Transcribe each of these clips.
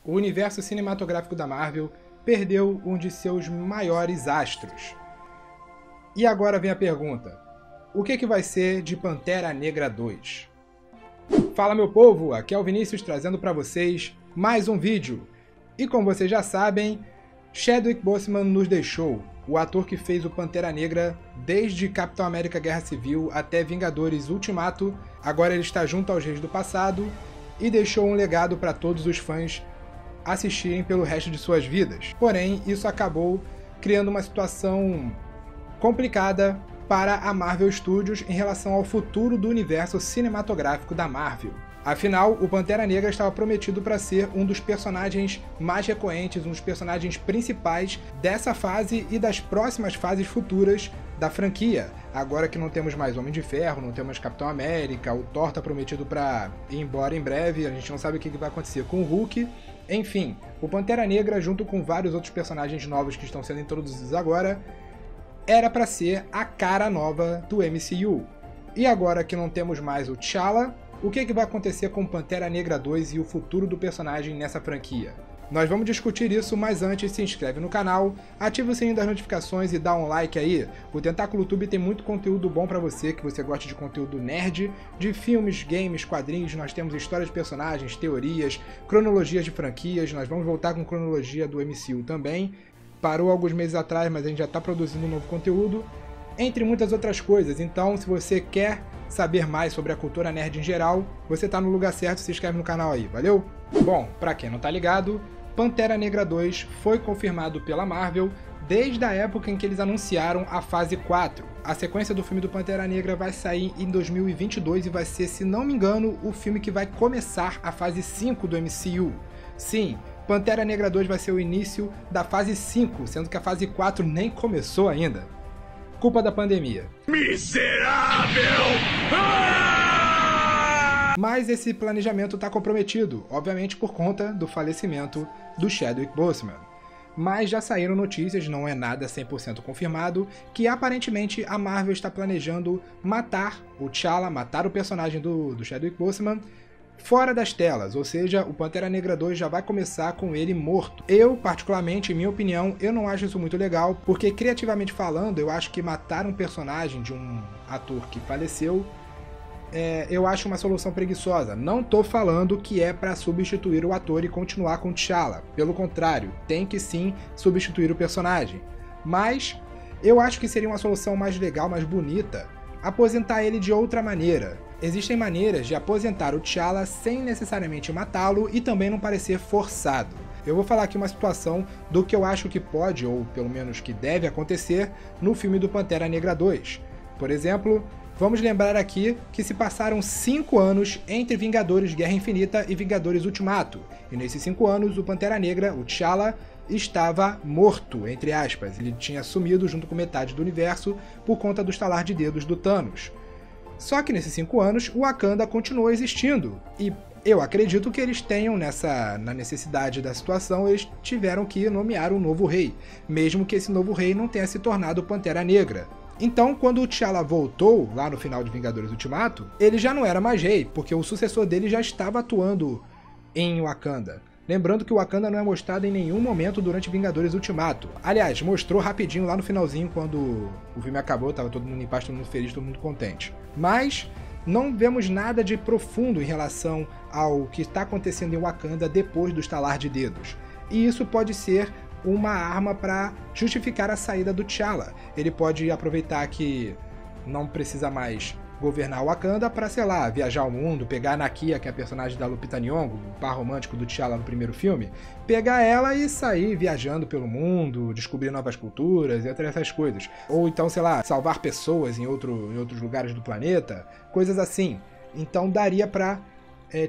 o universo cinematográfico da Marvel perdeu um de seus maiores astros. E agora vem a pergunta: o que vai ser de Pantera Negra 2? Fala meu povo, aqui é o Vinícius trazendo para vocês mais um vídeo. E como vocês já sabem, Chadwick Boseman nos deixou, o ator que fez o Pantera Negra desde Capitão América Guerra Civil até Vingadores Ultimato. Agora ele está junto aos Reis do Passado e deixou um legado para todos os fãs assistirem pelo resto de suas vidas. Porém, isso acabou criando uma situação complicada para a Marvel Studios em relação ao futuro do universo cinematográfico da Marvel. Afinal, o Pantera Negra estava prometido para ser um dos personagens mais recorrentes, um dos personagens principais dessa fase e das próximas fases futuras da franquia. Agora que não temos mais Homem de Ferro, não temos Capitão América, o Thor está prometido para ir embora em breve, a gente não sabe o que vai acontecer com o Hulk. Enfim, o Pantera Negra, junto com vários outros personagens novos que estão sendo introduzidos agora, era para ser a cara nova do MCU. E agora que não temos mais o T'Challa, o que vai acontecer com Pantera Negra 2 e o futuro do personagem nessa franquia? Nós vamos discutir isso, mas antes se inscreve no canal, ativa o sininho das notificações e dá um like aí. O Tentáculo Tube tem muito conteúdo bom pra você, que você gosta de conteúdo nerd, de filmes, games, quadrinhos. Nós temos histórias de personagens, teorias, cronologias de franquias. Nós vamos voltar com cronologia do MCU também. Parou alguns meses atrás, mas a gente já está produzindo um novo conteúdo, entre muitas outras coisas. Então, se você quer saber mais sobre a cultura nerd em geral, você está no lugar certo, se inscreve no canal aí, valeu? Bom, pra quem não tá ligado, Pantera Negra 2 foi confirmado pela Marvel desde a época em que eles anunciaram a fase 4. A sequência do filme do Pantera Negra vai sair em 2022 e vai ser, se não me engano, o filme que vai começar a fase 5 do MCU. Sim, Pantera Negra 2 vai ser o início da fase 5, sendo que a fase 4 nem começou ainda. Culpa da pandemia. Miserável! Mas esse planejamento está comprometido, obviamente por conta do falecimento do Chadwick Boseman. Mas já saíram notícias, não é nada 100% confirmado, que aparentemente a Marvel está planejando matar o T'Challa, matar o personagem do Chadwick Boseman, fora das telas, ou seja, o Pantera Negra 2 já vai começar com ele morto. Eu, particularmente, em minha opinião, eu não acho isso muito legal, porque criativamente falando, eu acho que matar um personagem de um ator que faleceu, eu acho uma solução preguiçosa. Não tô falando que é para substituir o ator e continuar com T'Challa, pelo contrário, tem que sim substituir o personagem. Mas eu acho que seria uma solução mais legal, mais bonita, aposentar ele de outra maneira. Existem maneiras de aposentar o T'Challa sem necessariamente matá-lo e também não parecer forçado. Eu vou falar aqui uma situação do que eu acho que pode, ou pelo menos que deve acontecer, no filme do Pantera Negra 2. Por exemplo, vamos lembrar aqui que se passaram 5 anos entre Vingadores Guerra Infinita e Vingadores Ultimato. E nesses 5 anos, o Pantera Negra, o T'Challa, estava morto, entre aspas. Ele tinha sumido junto com metade do universo por conta do estalar de dedos do Thanos. Só que nesses 5 anos, o Wakanda continuou existindo. E eu acredito que eles tenham, na necessidade da situação, eles tiveram que nomear um novo rei, mesmo que esse novo rei não tenha se tornado Pantera Negra. Então, quando o T'Challa voltou, lá no final de Vingadores Ultimato, ele já não era mais rei, porque o sucessor dele já estava atuando em Wakanda. Lembrando que o Wakanda não é mostrado em nenhum momento durante Vingadores Ultimato. Aliás, mostrou rapidinho lá no finalzinho, quando o filme acabou, tava todo mundo em paz, todo mundo feliz, todo mundo contente. Mas não vemos nada de profundo em relação ao que está acontecendo em Wakanda depois do estalar de dedos. E isso pode ser uma arma para justificar a saída do T'Challa. Ele pode aproveitar que não precisa mais governar o Wakanda para, sei lá, viajar ao mundo, pegar a Nakia, que é a personagem da Lupita Nyong'o, o par romântico do T'Challa no primeiro filme, pegar ela e sair viajando pelo mundo, descobrir novas culturas e entre essas coisas. Ou então, sei lá, salvar pessoas em outros lugares do planeta, coisas assim. Então daria para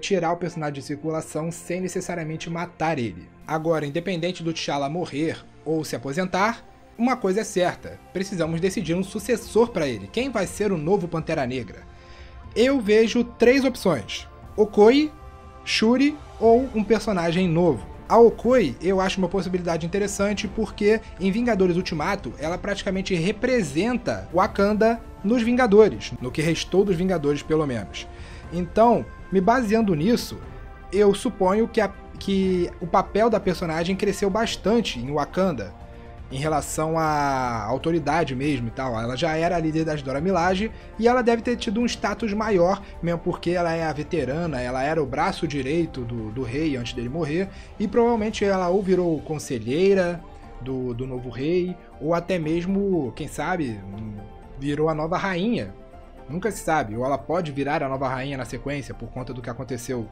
tirar o personagem de circulação sem necessariamente matar ele. Agora, independente do T'Challa morrer ou se aposentar, uma coisa é certa, precisamos decidir um sucessor para ele. Quem vai ser o novo Pantera Negra? Eu vejo 3 opções: Okoye, Shuri ou um personagem novo. A Okoye eu acho uma possibilidade interessante porque em Vingadores Ultimato ela praticamente representa Wakanda nos Vingadores, no que restou dos Vingadores pelo menos. Então, me baseando nisso, eu suponho que que o papel da personagem cresceu bastante em Wakanda, em relação à autoridade mesmo e tal. Ela já era a líder das Dora Milaje e ela deve ter tido um status maior, mesmo porque ela é a veterana, ela era o braço direito do rei antes dele morrer, e provavelmente ela ou virou conselheira do novo rei, ou até mesmo, quem sabe, virou a nova rainha. Nunca se sabe, ou ela pode virar a nova rainha na sequência, por conta do que aconteceu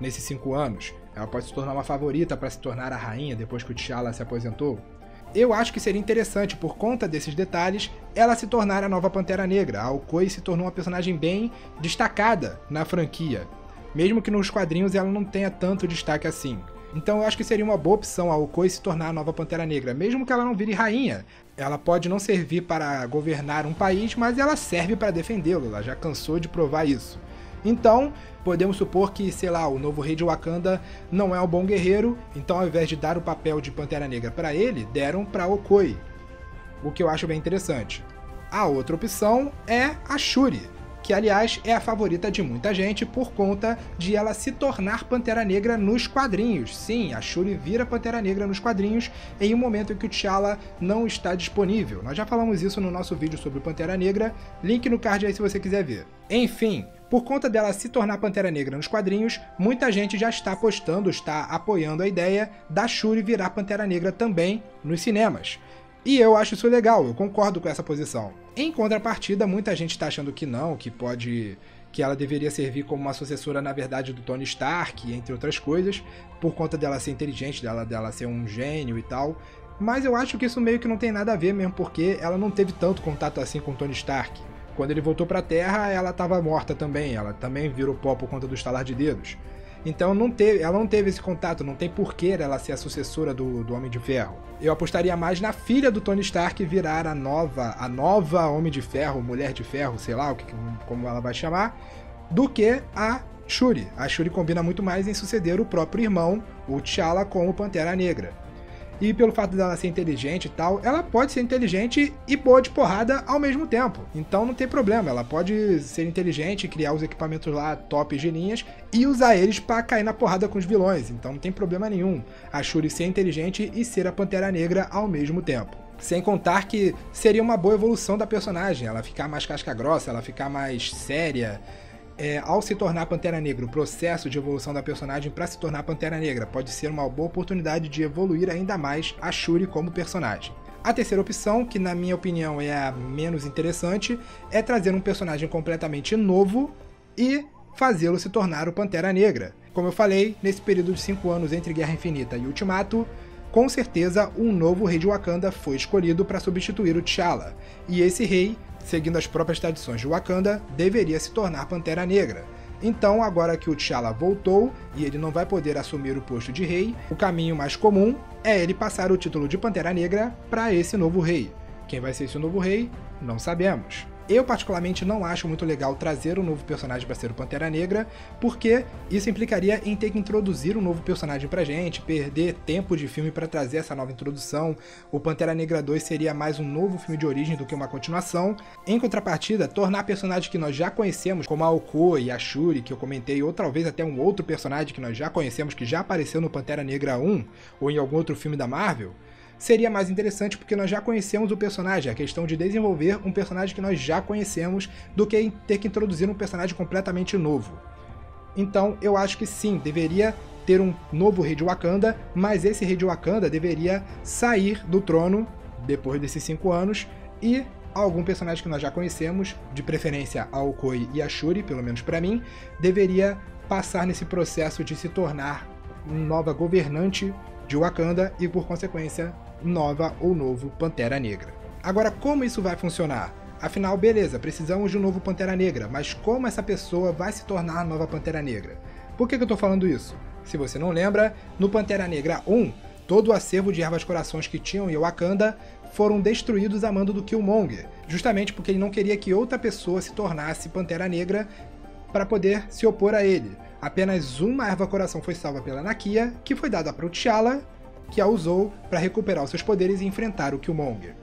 nesses 5 anos. Ela pode se tornar uma favorita para se tornar a rainha depois que o T'Challa se aposentou. Eu acho que seria interessante, por conta desses detalhes, ela se tornar a nova Pantera Negra. A Okoye se tornou uma personagem bem destacada na franquia, mesmo que nos quadrinhos ela não tenha tanto destaque assim. Então eu acho que seria uma boa opção a Okoye se tornar a nova Pantera Negra, mesmo que ela não vire rainha. Ela pode não servir para governar um país, mas ela serve para defendê-lo, ela já cansou de provar isso. Então, podemos supor que, sei lá, o novo rei de Wakanda não é um bom guerreiro, então ao invés de dar o papel de Pantera Negra para ele, deram para Okoye, o que eu acho bem interessante. A outra opção é a Shuri, que aliás é a favorita de muita gente por conta de ela se tornar Pantera Negra nos quadrinhos. Sim, a Shuri vira Pantera Negra nos quadrinhos em um momento em que o T'Challa não está disponível. Nós já falamos isso no nosso vídeo sobre Pantera Negra, link no card aí se você quiser ver. Enfim, por conta dela se tornar Pantera Negra nos quadrinhos, muita gente já está apostando, está apoiando a ideia da Shuri virar Pantera Negra também nos cinemas. E eu acho isso legal, eu concordo com essa posição. Em contrapartida, muita gente está achando que não, que ela deveria servir como uma sucessora, na verdade, do Tony Stark, entre outras coisas, por conta dela ser inteligente, dela ser um gênio e tal. Mas eu acho que isso meio que não tem nada a ver mesmo, porque ela não teve tanto contato assim com o Tony Stark. Quando ele voltou pra Terra, ela estava morta também, ela também virou pó por conta do estalar de dedos. Então ela não teve esse contato, não tem porquê ela ser a sucessora do Homem de Ferro. Eu apostaria mais na filha do Tony Stark virar a nova Homem de Ferro, Mulher de Ferro, sei lá como ela vai chamar, do que a Shuri. A Shuri combina muito mais em suceder o próprio irmão, o T'Challa, como Pantera Negra. E pelo fato dela ser inteligente e tal, ela pode ser inteligente e boa de porrada ao mesmo tempo. Então não tem problema, ela pode ser inteligente, criar os equipamentos lá top de linhas e usar eles pra cair na porrada com os vilões. Então não tem problema nenhum a Shuri ser inteligente e ser a Pantera Negra ao mesmo tempo. Sem contar que seria uma boa evolução da personagem, ela ficar mais casca grossa, ela ficar mais séria. Ao se tornar Pantera Negra, o processo de evolução da personagem para se tornar Pantera Negra pode ser uma boa oportunidade de evoluir ainda mais a Shuri como personagem. A terceira opção, que na minha opinião é a menos interessante, é trazer um personagem completamente novo e fazê-lo se tornar o Pantera Negra. Como eu falei, nesse período de 5 anos entre Guerra Infinita e Ultimato, com certeza um novo rei de Wakanda foi escolhido para substituir o T'Challa, e esse rei, seguindo as próprias tradições de Wakanda, deveria se tornar Pantera Negra. Então, agora que o T'Challa voltou e ele não vai poder assumir o posto de rei, o caminho mais comum é ele passar o título de Pantera Negra para esse novo rei. Quem vai ser esse novo rei? Não sabemos. Eu particularmente não acho muito legal trazer um novo personagem para ser o Pantera Negra, porque isso implicaria em ter que introduzir um novo personagem pra gente, perder tempo de filme para trazer essa nova introdução. O Pantera Negra 2 seria mais um novo filme de origem do que uma continuação. Em contrapartida, tornar personagens que nós já conhecemos, como a Okoye e a Shuri, que eu comentei, ou talvez até um outro personagem que nós já conhecemos, que já apareceu no Pantera Negra 1, ou em algum outro filme da Marvel, seria mais interessante porque nós já conhecemos o personagem, a questão de desenvolver um personagem que nós já conhecemos do que ter que introduzir um personagem completamente novo. Então eu acho que sim, deveria ter um novo rei de Wakanda, mas esse rei de Wakanda deveria sair do trono depois desses 5 anos e algum personagem que nós já conhecemos, de preferência a Okoye e a Shuri, pelo menos pra mim, deveria passar nesse processo de se tornar nova governante de Wakanda e, por consequência, nova ou novo Pantera Negra. Agora, como isso vai funcionar? Afinal, beleza, precisamos de um novo Pantera Negra, mas como essa pessoa vai se tornar a nova Pantera Negra? Por que eu tô falando isso? Se você não lembra, no Pantera Negra 1, todo o acervo de ervas corações que tinham em Wakanda foram destruídos a mando do Killmonger, justamente porque ele não queria que outra pessoa se tornasse Pantera Negra para poder se opor a ele. Apenas uma erva coração foi salva pela Nakia, que foi dada para o T'Challa, que a usou para recuperar os seus poderes e enfrentar o Killmonger.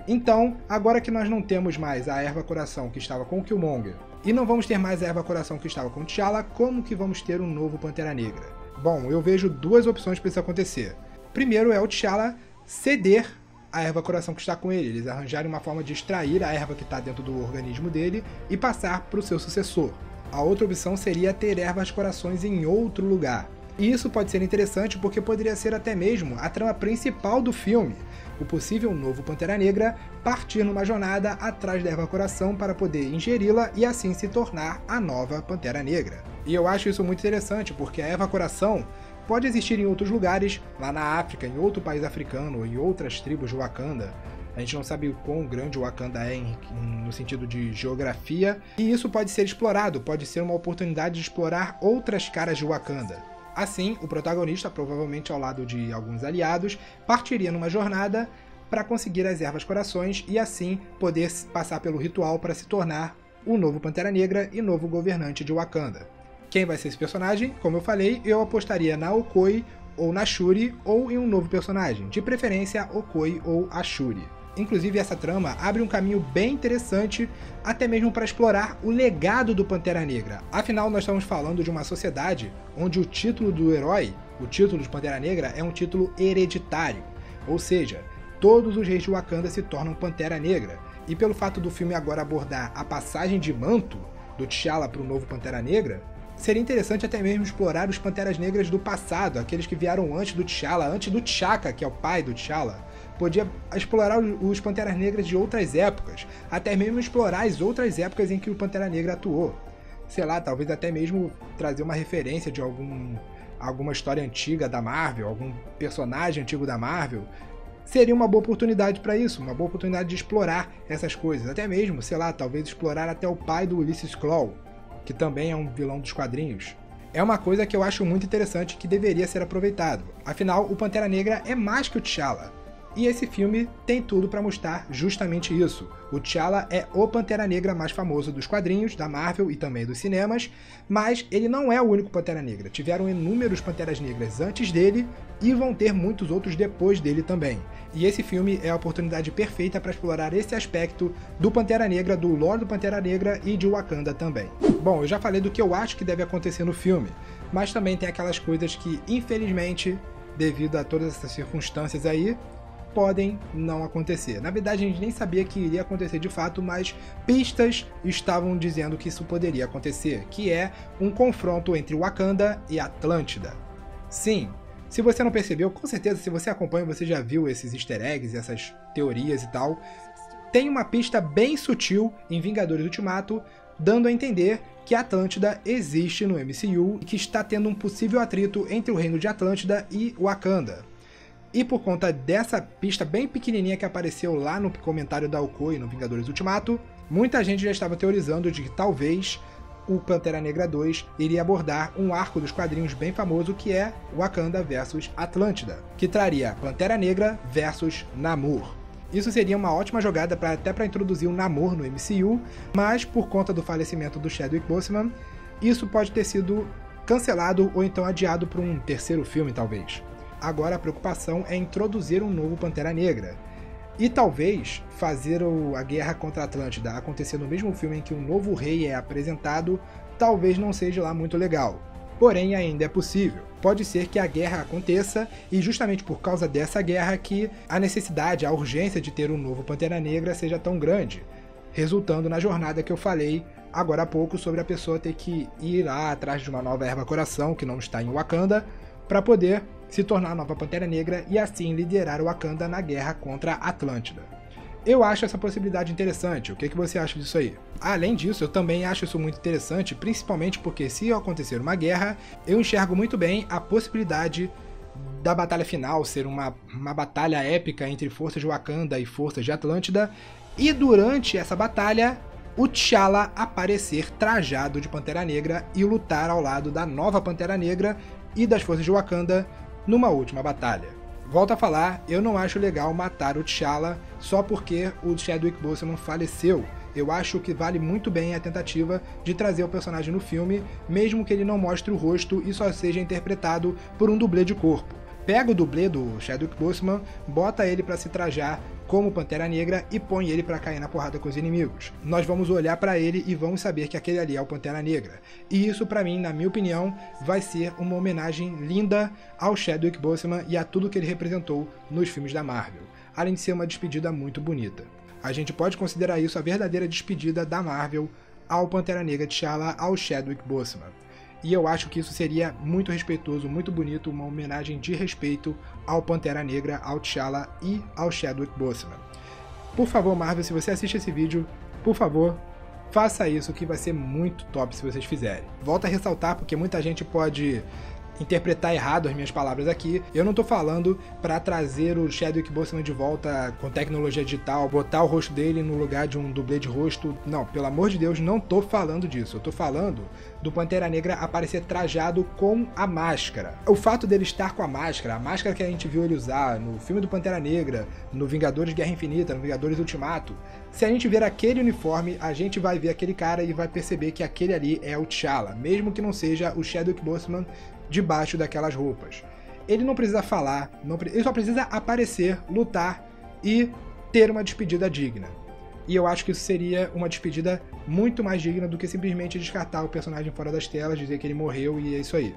Então, agora que nós não temos mais a erva coração que estava com o Killmonger, e não vamos ter mais a erva coração que estava com o T'Challa, como que vamos ter um novo Pantera Negra? Bom, eu vejo duas opções para isso acontecer. Primeiro é o T'Challa ceder a erva coração que está com ele, eles arranjarem uma forma de extrair a erva que está dentro do organismo dele e passar para o seu sucessor. A outra opção seria ter ervas corações em outro lugar. E isso pode ser interessante porque poderia ser até mesmo a trama principal do filme, o possível novo Pantera Negra partir numa jornada atrás da erva coração para poder ingeri-la e assim se tornar a nova Pantera Negra. E eu acho isso muito interessante porque a erva coração pode existir em outros lugares, lá na África, em outro país africano ou em outras tribos de Wakanda. A gente não sabe o quão grande o Wakanda é no sentido de geografia, e isso pode ser explorado, pode ser uma oportunidade de explorar outras caras de Wakanda. Assim, o protagonista, provavelmente ao lado de alguns aliados, partiria numa jornada para conseguir as ervas corações e assim poder passar pelo ritual para se tornar o novo Pantera Negra e novo governante de Wakanda. Quem vai ser esse personagem? Como eu falei, eu apostaria na Okoye ou na Shuri ou em um novo personagem, de preferência Okoye ou a Shuri. Inclusive, essa trama abre um caminho bem interessante, até mesmo para explorar o legado do Pantera Negra. Afinal, nós estamos falando de uma sociedade onde o título do herói, o título de Pantera Negra, é um título hereditário. Ou seja, todos os reis de Wakanda se tornam Pantera Negra. E pelo fato do filme agora abordar a passagem de manto do T'Challa para o novo Pantera Negra, seria interessante até mesmo explorar os Panteras Negras do passado, aqueles que vieram antes do T'Challa, antes do T'Chaka, que é o pai do T'Challa. Podia explorar os Panteras Negras de outras épocas, até mesmo explorar as outras épocas em que o Pantera Negra atuou. Sei lá, talvez até mesmo trazer uma referência de alguma história antiga da Marvel, algum personagem antigo da Marvel. Seria uma boa oportunidade para isso, uma boa oportunidade de explorar essas coisas. Até mesmo, sei lá, talvez explorar até o pai do Ulysses Klaue, que também é um vilão dos quadrinhos. É uma coisa que eu acho muito interessante que deveria ser aproveitado. Afinal, o Pantera Negra é mais que o T'Challa. E esse filme tem tudo para mostrar justamente isso. O T'Challa é o Pantera Negra mais famoso dos quadrinhos, da Marvel e também dos cinemas, mas ele não é o único Pantera Negra. Tiveram inúmeros Panteras Negras antes dele e vão ter muitos outros depois dele também. E esse filme é a oportunidade perfeita para explorar esse aspecto do Pantera Negra, do lore do Pantera Negra e de Wakanda também. Bom, eu já falei do que eu acho que deve acontecer no filme, mas também tem aquelas coisas que, infelizmente, devido a todas essas circunstâncias aí, podem não acontecer. Na verdade, a gente nem sabia que iria acontecer de fato, mas pistas estavam dizendo que isso poderia acontecer, que é um confronto entre Wakanda e Atlântida. Sim, se você não percebeu, com certeza, se você acompanha, você já viu esses easter eggs, essas teorias e tal. Tem uma pista bem sutil em Vingadores Ultimato, dando a entender que a Atlântida existe no MCU e que está tendo um possível atrito entre o reino de Atlântida e Wakanda. E por conta dessa pista bem pequenininha que apareceu lá no comentário da Okoye no Vingadores Ultimato, muita gente já estava teorizando de que talvez o Pantera Negra 2 iria abordar um arco dos quadrinhos bem famoso que é Wakanda vs Atlântida, que traria Pantera Negra versus Namor. Isso seria uma ótima jogada até para introduzir o Namor no MCU, mas por conta do falecimento do Chadwick Boseman, isso pode ter sido cancelado ou então adiado para um terceiro filme talvez. Agora a preocupação é introduzir um novo Pantera Negra. E talvez fazer a guerra contra a Atlântida acontecer no mesmo filme em que um novo rei é apresentado, talvez não seja lá muito legal. Porém, ainda é possível. Pode ser que a guerra aconteça e justamente por causa dessa guerra que a necessidade, a urgência de ter um novo Pantera Negra seja tão grande, resultando na jornada que eu falei agora há pouco sobre a pessoa ter que ir lá atrás de uma nova erva coração que não está em Wakanda para poder se tornar a nova Pantera Negra e assim liderar o Wakanda na guerra contra a Atlântida. Eu acho essa possibilidade interessante, o que você acha disso aí? Além disso, eu também acho isso muito interessante, principalmente porque se acontecer uma guerra, eu enxergo muito bem a possibilidade da batalha final ser uma batalha épica entre forças de Wakanda e forças de Atlântida, e durante essa batalha, o T'Challa aparecer trajado de Pantera Negra e lutar ao lado da nova Pantera Negra e das forças de Wakanda numa última batalha. Volto a falar, eu não acho legal matar o T'Challa só porque o Chadwick Boseman faleceu. Eu acho que vale muito bem a tentativa de trazer o personagem no filme, mesmo que ele não mostre o rosto e só seja interpretado por um dublê de corpo. pega o dublê do Chadwick Boseman, bota ele pra se trajar como Pantera Negra e põe ele pra cair na porrada com os inimigos. Nós vamos olhar pra ele e vamos saber que aquele ali é o Pantera Negra. E isso pra mim, na minha opinião, vai ser uma homenagem linda ao Chadwick Boseman e a tudo que ele representou nos filmes da Marvel, além de ser uma despedida muito bonita. A gente pode considerar isso a verdadeira despedida da Marvel ao Pantera Negra T'Challa, ao Chadwick Boseman. E eu acho que isso seria muito respeitoso, muito bonito, uma homenagem de respeito ao Pantera Negra, ao T'Challa e ao Chadwick Boseman. Por favor, Marvel, se você assiste esse vídeo, por favor, faça isso, que vai ser muito top se vocês fizerem. Volto a ressaltar, porque muita gente pode interpretar errado as minhas palavras aqui. Eu não tô falando pra trazer o Chadwick Boseman de volta com tecnologia digital, botar o rosto dele no lugar de um dublê de rosto. Não, pelo amor de Deus, não tô falando disso. Eu tô falando do Pantera Negra aparecer trajado com a máscara. O fato dele estar com a máscara que a gente viu ele usar no filme do Pantera Negra, no Vingadores Guerra Infinita, no Vingadores Ultimato, se a gente ver aquele uniforme, a gente vai ver aquele cara e vai perceber que aquele ali é o T'Challa, mesmo que não seja o Chadwick Boseman debaixo daquelas roupas. Ele não precisa falar, ele só precisa aparecer, lutar e ter uma despedida digna. E eu acho que isso seria uma despedida muito mais digna do que simplesmente descartar o personagem fora das telas, dizer que ele morreu e é isso aí.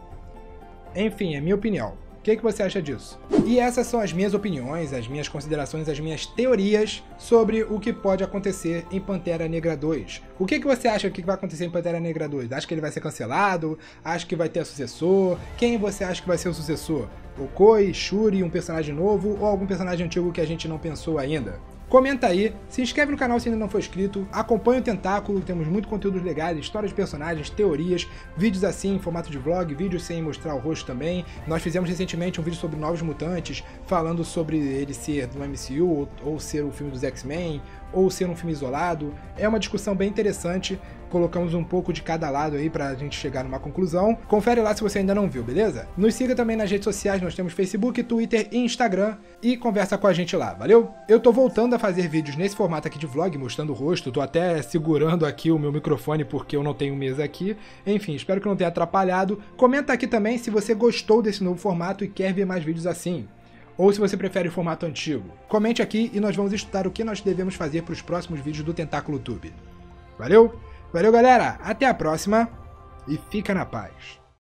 Enfim, é minha opinião. O que você acha disso? E essas são as minhas opiniões, as minhas considerações, as minhas teorias sobre o que pode acontecer em Pantera Negra 2. O que você acha que vai acontecer em Pantera Negra 2? Acha que ele vai ser cancelado? Acha que vai ter sucessor? Quem você acha que vai ser o sucessor? Okoye, Shuri, um personagem novo ou algum personagem antigo que a gente não pensou ainda? Comenta aí, se inscreve no canal se ainda não for inscrito, acompanha o Tentáculo, temos muito conteúdos legais, histórias de personagens, teorias, vídeos assim em formato de vlog, vídeos sem mostrar o rosto também. Nós fizemos recentemente um vídeo sobre Novos Mutantes, falando sobre ele ser do MCU ou ser o filme dos X-Men, ou ser um filme isolado. É uma discussão bem interessante, colocamos um pouco de cada lado aí pra gente chegar numa conclusão. Confere lá se você ainda não viu, beleza? Nos siga também nas redes sociais, nós temos Facebook, Twitter e Instagram, e conversa com a gente lá, valeu? Eu tô voltando a fazer vídeos nesse formato aqui de vlog, mostrando o rosto, tô até segurando aqui o meu microfone porque eu não tenho mesa aqui. Enfim, espero que não tenha atrapalhado. Comenta aqui também se você gostou desse novo formato e quer ver mais vídeos assim, ou se você prefere o formato antigo. Comente aqui e nós vamos estudar o que nós devemos fazer para os próximos vídeos do Tentáculo Tube. Valeu? Valeu, galera! Até a próxima e fica na paz!